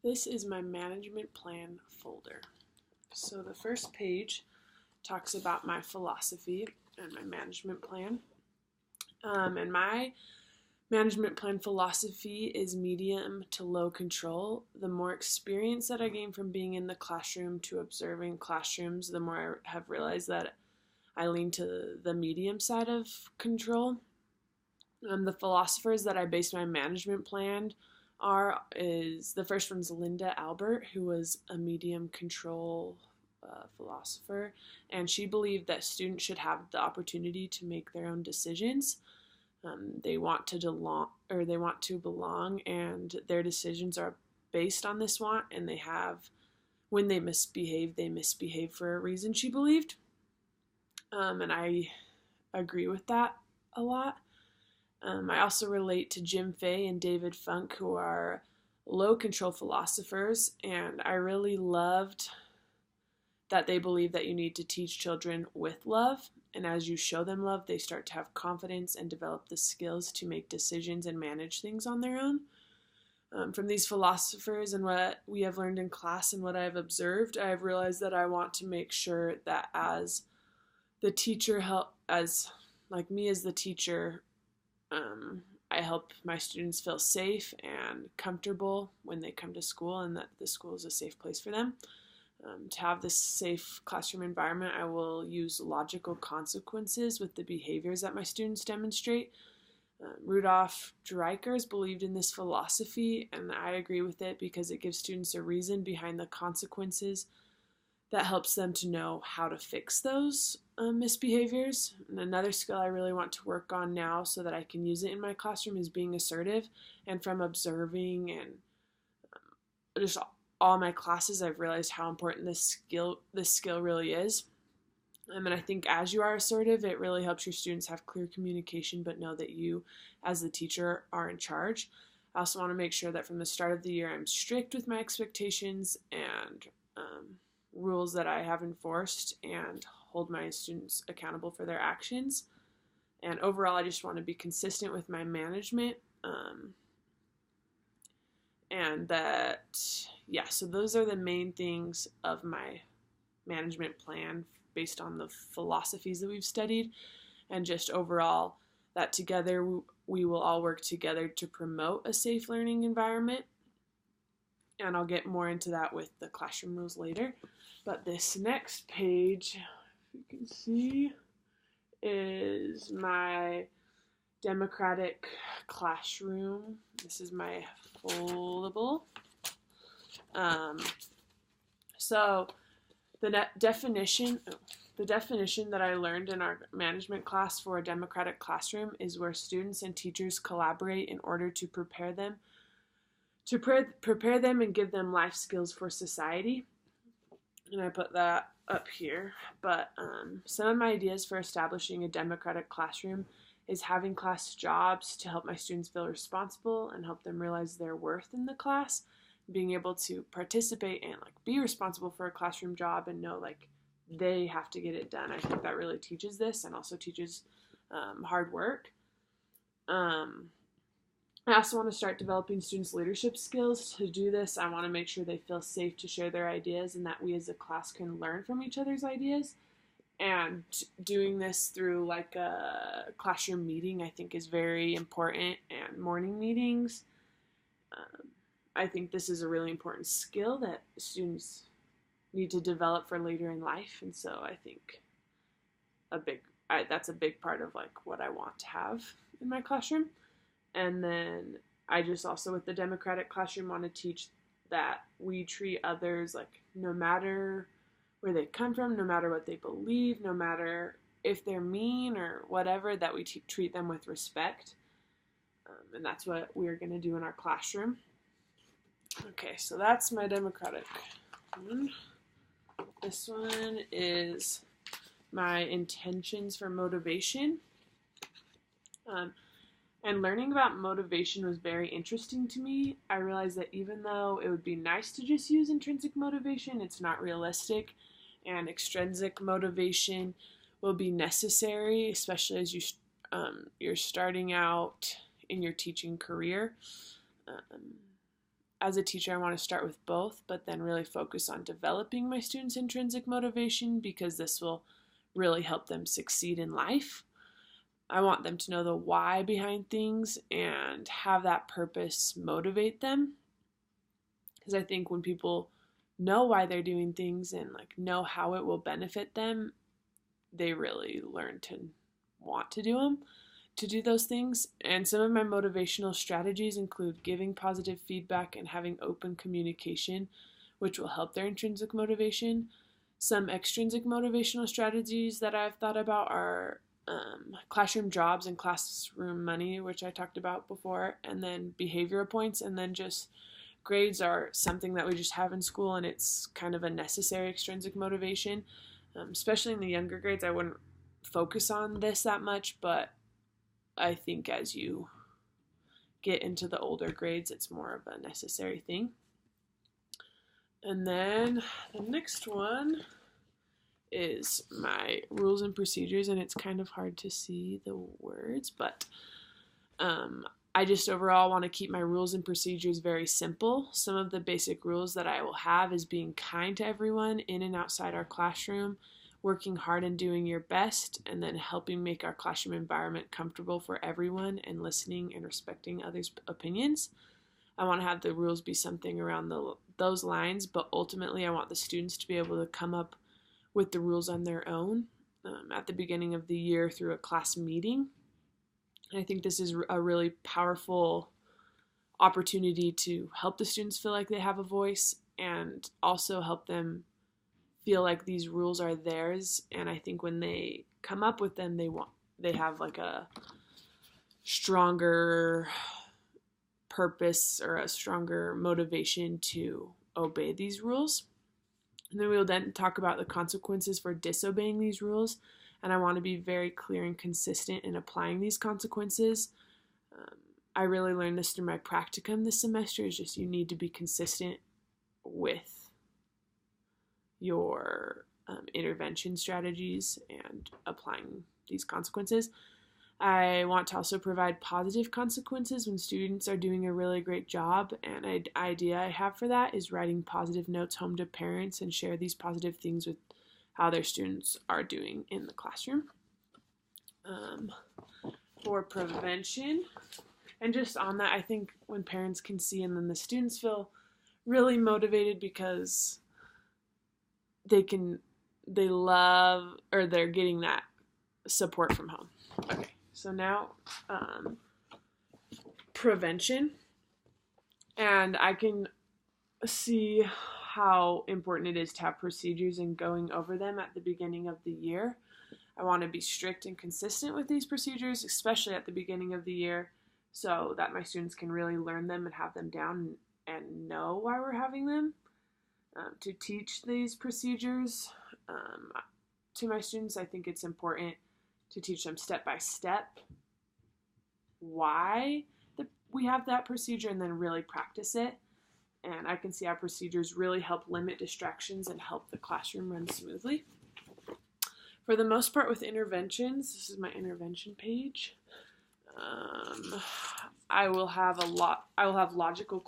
This is my management plan folder. So the first page talks about my philosophy and my management plan. And my management plan philosophy is medium to low control. The more experience that I gain from being in the classroom to observing classrooms, the more I have realized that I lean to the medium side of control. The philosophers that I base my management plan is the first one's Linda Albert, who was a medium control philosopher, and she believed that students should have the opportunity to make their own decisions. They want to belong, and their decisions are based on this want. And when they misbehave for a reason. She believed, and I agree with that a lot. I also relate to Jim Fay and David Funk, who are low control philosophers, and I really loved that they believe that you need to teach children with love, and as you show them love, they start to have confidence and develop the skills to make decisions and manage things on their own. From these philosophers and what we have learned in class and what I've observed, I have realized that I want to make sure that as the teacher, as the teacher, I help my students feel safe and comfortable when they come to school, and that the school is a safe place for them. To have this safe classroom environment, I will use logical consequences with the behaviors that my students demonstrate. Rudolf Dreikurs believed in this philosophy, and I agree with it because it gives students a reason behind the consequences that helps them to know how to fix those misbehaviors. And another skill I really want to work on now so that I can use it in my classroom is being assertive. And from observing and just all my classes, I've realized how important this skill really is. And I think as you are assertive, it really helps your students have clear communication, but know that you, as the teacher, are in charge. I also want to make sure that from the start of the year, I'm strict with my expectations and rules that I have enforced, and hold my students accountable for their actions. And overall, I just want to be consistent with my management. So those are the main things of my management plan based on the philosophies that we've studied, and just overall that together we will all work together to promote a safe learning environment. And I'll get more into that with the classroom rules later. But this next page, if you can see, is my democratic classroom. This is my foldable. So the definition that I learned in our management class for a democratic classroom is where students and teachers collaborate in order to prepare them and give them life skills for society. And I put that up here. But some of my ideas for establishing a democratic classroom is having class jobs to help my students feel responsible and help them realize their worth in the class. Being able to participate and be responsible for a classroom job and know they have to get it done. I think that really teaches this, and also teaches hard work. I also want to start developing students' leadership skills. To do this, I want to make sure they feel safe to share their ideas and that we as a class can learn from each other's ideas. And doing this through a classroom meeting, I think, is very important, and morning meetings. I think this is a really important skill that students need to develop for later in life, and so I think that's a big part of what I want to have in my classroom. And then I just also, with the democratic classroom, want to teach that we treat others no matter where they come from, no matter what they believe, no matter if they're mean or whatever, that we treat them with respect. And that's what we're going to do in our classroom. Okay, so that's my democratic one. This one is my intentions for motivation. And learning about motivation was very interesting to me. I realized that even though it would be nice to just use intrinsic motivation, it's not realistic, and extrinsic motivation will be necessary, especially as you're starting out in your teaching career. as a teacher, I want to start with both, but then really focus on developing my students' intrinsic motivation, because this will really help them succeed in life. I want them to know the why behind things and have that purpose motivate them. Because I think when people know why they're doing things and like know how it will benefit them, they really learn to want to do those things. And some of my motivational strategies include giving positive feedback and having open communication, which will help their intrinsic motivation. Some extrinsic motivational strategies that I've thought about are classroom jobs and classroom money, which I talked about before, and then behavioral points, and then just grades are something that we just have in school, and it's kind of a necessary extrinsic motivation. Especially in the younger grades, I wouldn't focus on this that much, but I think as you get into the older grades, it's more of a necessary thing. And then the next one is my rules and procedures, and it's kind of hard to see the words, but I just overall want to keep my rules and procedures very simple. Some of the basic rules that I will have is being kind to everyone in and outside our classroom, working hard and doing your best, and then helping make our classroom environment comfortable for everyone and listening and respecting others' opinions. I want to have the rules be something around those lines, but ultimately I want the students to be able to come up with the rules on their own at the beginning of the year through a class meeting. And I think this is a really powerful opportunity to help the students feel like they have a voice and also help them feel like these rules are theirs. And I think when they come up with them, they have like a stronger purpose or a stronger motivation to obey these rules. And then we'll then talk about the consequences for disobeying these rules. And I want to be very clear and consistent in applying these consequences. I really learned this through my practicum this semester, is just you need to be consistent with your intervention strategies and applying these consequences. I want to also provide positive consequences when students are doing a really great job, and an idea I have for that is writing positive notes home to parents and share these positive things with how their students are doing in the classroom. For prevention, and just on that, I think when parents can see and then the students feel really motivated because they're getting that support from home. Okay, so now prevention, and I can see how important it is to have procedures and going over them at the beginning of the year. I want to be strict and consistent with these procedures, especially at the beginning of the year, so that my students can really learn them and have them down and know why we're having them. To teach these procedures to my students, I think it's important to teach them step by step why we have that procedure and then really practice it. And I can see how procedures really help limit distractions and help the classroom run smoothly. For the most part with interventions, this is my intervention page. I will have logical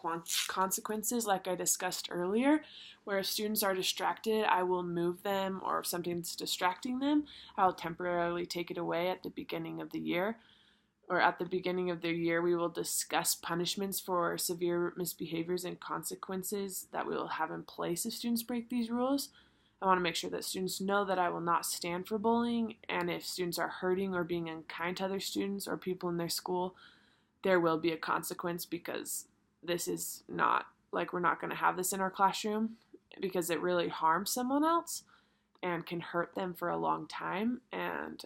consequences like I discussed earlier, where if students are distracted, I will move them, or if something's distracting them, I'll temporarily take it away at the beginning of the year. Or at the beginning of the year, we will discuss punishments for severe misbehaviors and consequences that we will have in place if students break these rules. I want to make sure that students know that I will not stand for bullying, and if students are hurting or being unkind to other students or people in their school, there will be a consequence, because this is not, like, we're not going to have this in our classroom, because it really harms someone else and can hurt them for a long time. And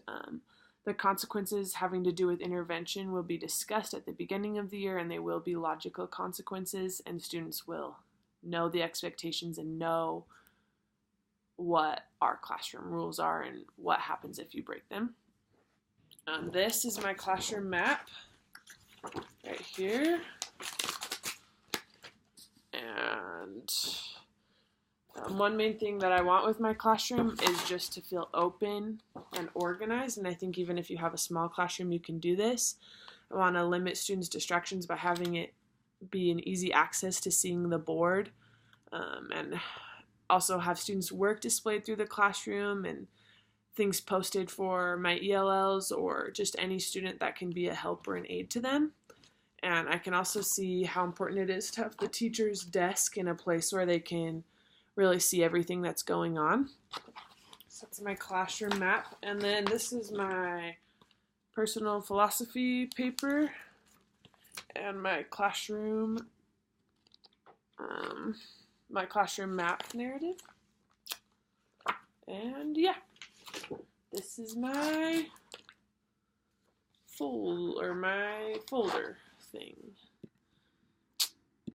the consequences having to do with intervention will be discussed at the beginning of the year, and they will be logical consequences, and students will know the expectations and know what our classroom rules are and what happens if you break them. This is my classroom map right here. And one main thing that I want with my classroom is just to feel open and organized, and I think even if you have a small classroom, you can do this. I want to limit students' distractions by having it be an easy access to seeing the board, and also have students' work displayed through the classroom and things posted for my ELLs or just any student that can be a help or an aid to them. And I can also see how important it is to have the teacher's desk in a place where they can really see everything that's going on. So that's my classroom map. And then this is my personal philosophy paper and my classroom map narrative. And yeah, this is my folder thing.